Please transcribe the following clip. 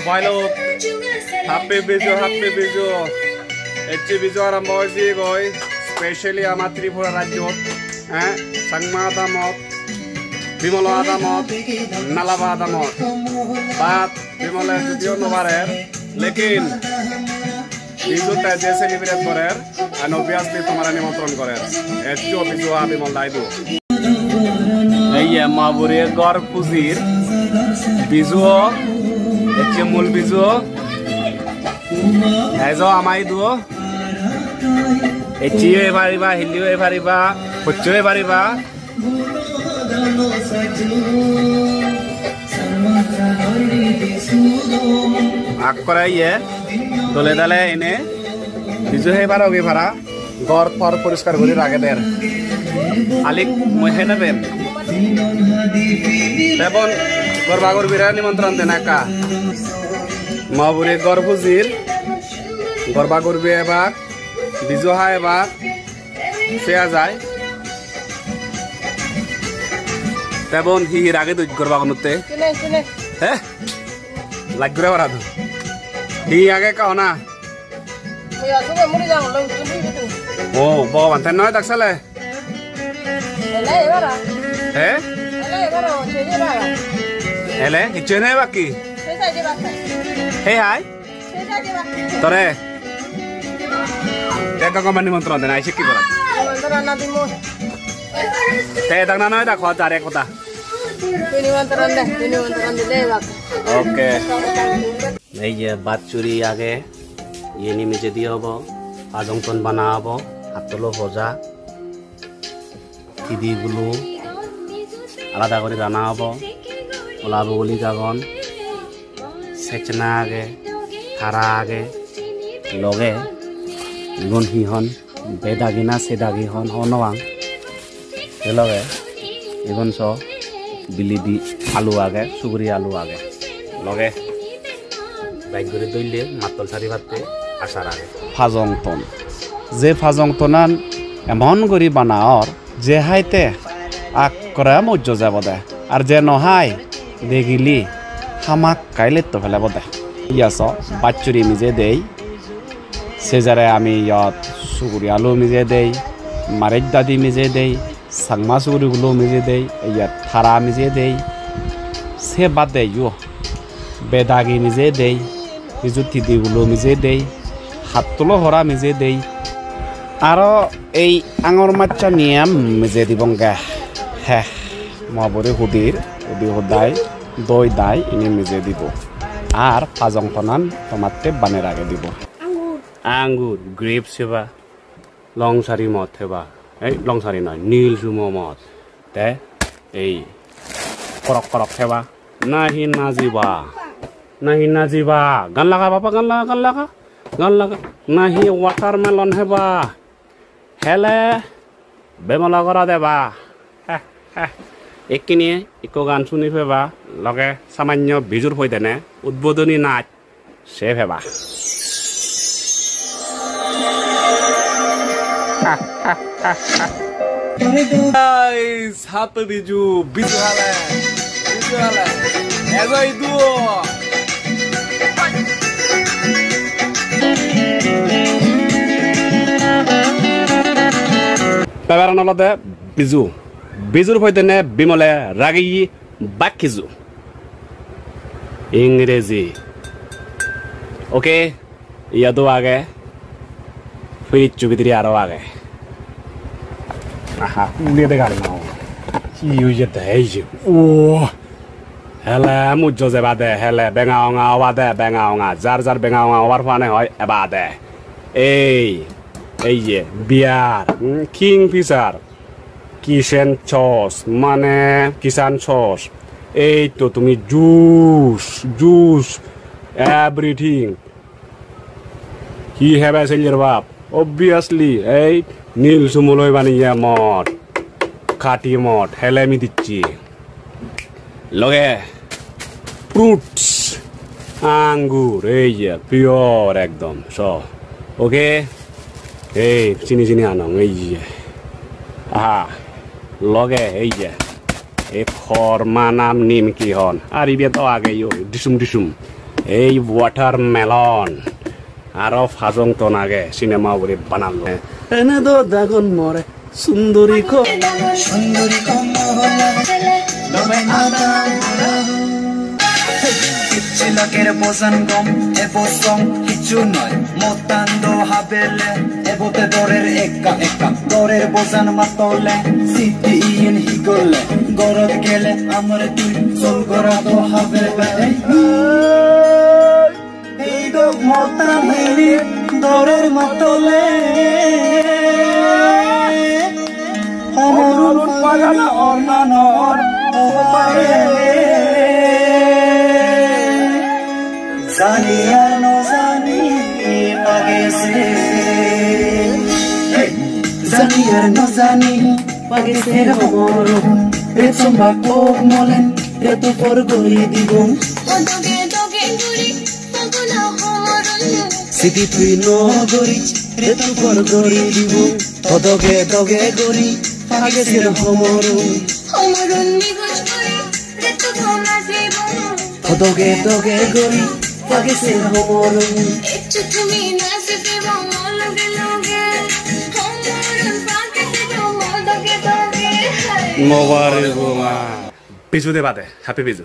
বাইলো happy bizu AC Biju আরম্ভ হয়েছে গই স্পেশালি আমার ত্রিপুরা রাজ্যত সাংমা আদামত বিমল আদামত নালাবা আদামত বাত বিমলের যদিও নবারের লেকিন বিজুতে যে সেলিব্রেট করের and obviously তোমার নিমন্ত্রণ করের এচি বিজু বিমল দাইদু এই মাবুরের গড় পুজির বিজু এচি মূল বিজু এজো আমাই দুও এচিও এবারিবা হিলিও এবারিবা হচ্চো এবারিবা আগ করাইয়ে দলে দলে এনে বিজু হেবার ওগে ভাড়া গড় ফর পরিষ্কার করে রাখে দের আলিক মহে নেবেন তেবন গরবাগর বিরা নিমন্ত্রণ দেন একা মাবুরে গর্ভজির গরবা করবে এবার বিজহা এবার সেয়া যায় তেমন হির আগে তো গরবা কোনতে হ্যাঁ লাগবে ওরা তো হি আগে কাও না ও ভগবান তেন নয় দেখছালে হ্যাঁ এলে ইচ্ছে নেই বাকি Hey hi. Tore. Teka ko man nimontron den ai sikki bola. Nimontron na dimo. Te dagna na da khwa tare kota. Nimontron de bak. Okay. এই যে বাচ্চুরি আগে ইয়ে নিমিজে দিয়ে হবো আজংতন বানা হবো হাতলো ভজা কিদিগুলো আলাদা করে রান্না হবো ওলা বগলি গাগন সেচনা আগে থারা আগে লগে ইগন হিহন বেদাগিনা সেদাগি হন হনওয়াং লগে ইগন স বিলিদি আলু আগে সুগুরি আলু আগে লগে বাইক করে দইলে মাতল সারি ভাতে আসার আগে ফাজংতন যে ফাজংতনান এমন করি বানাওর যে হাইতে আগ করে মজ্জ যাব দে আর যে নহাই দেখিলি হামাক কাইলে তো ফেলাব দে ইয়াস বাচ্চুরি মিজে দেই সেজারে আমি ইয়াত সুগুরি আলু মিজে দেই মারেজ দাদি মিজে দেই সাংমা সুগুরিগুলো মিজে দেই ইয়াত থারা মিজে দেই সে বাদ দেই ইউ বেদাগি মিজে দেই কিছু থিদিগুলো মিজে দেই হাত তুলো হরা মিজে দেই আরো এই আঙর মাচ্চা নিয়াম মিজে দিবং গে হ্যাঁ মহাবরে হুদির হুদি হুদাই দই দাই ইনি মিজে দিব আর ফাজংতনান টমাতে বানের আগে দিব আঙ্গুর গ্রেপ সেবা লংসারি মদ সেবা এই লংসারি নয় নীল সুমো মদ তে এই করক করক সেবা নাহি নাজিবা গান লাগা বাবা গান লাগা নাহি ওয়াটারমেলন হেবা হেলে বেমলা করা দেবা একিনিয়ে ইকো গান শুনি ফেবা লগে সামান্য বিজুর হই দেনে উদ্বোধনী নাচ সে ফেবা হাত বিজু হালে এজই দুও পেবারান অলদে বিজুর হইতেনে বিমলে রাগি বাকিজু ইংরেজি ওকে ইয়াদো আগে ফিরিচ্ছু ভিতরে আরো আগে আহা উড়িয়ে দে গাড়ি নাও কি হইছে দেই যে ও হেলে মুজ্জ যে বাদে হেলে বেঙাওঙা বাদে বেঙাওঙা যার বেঙাওঙা ওভার ফানে হয় এবাদে এই যে beer Kingfisher Kissan sauce মানে কিষান সস এই তো তুমি juice everything he have a cellar বাপ অবভিয়াসলি এই নীল সুমুলই বানিয়ে মদ খাটি মদ হেলেমি দিচ্ছি লগে ফ্রুটস আঙ্গুর এই যে পিওর একদম স ওকে এই চিনি আনো এই যে আহা লগে এই যে এই খরমা নাম নিমকি হন আর ইবে তো আগে ডিসুম এই ওয়াটারমেলন আরো ফাজং তন আগে সিনেমা করে বানালো এনে তো দাগন মরে সুন্দরী Chilaker bosan gom, ebo song hichu noy. Motando habele, ebo te dorer eka. Dorer bosan matole, city in higole. Gorod gele amar tui, sol gorado habele. Hey do motan heli, dorer matole. Homorun pagana ormanor, opare. Zani ar no zani pagese Zani ar no zani pagese homoro Retsomba kog molen reto por gori dibong Doge guri paguna homorun Siti tui no gori reto por gori dibong Doge gori pagese homoro Homorun nigosh guri reto thona zibong Doge gori pagese homoro Echu tumi nasibe loge homorun pagese doge মোবারক বিজু দে বাদে happy Biju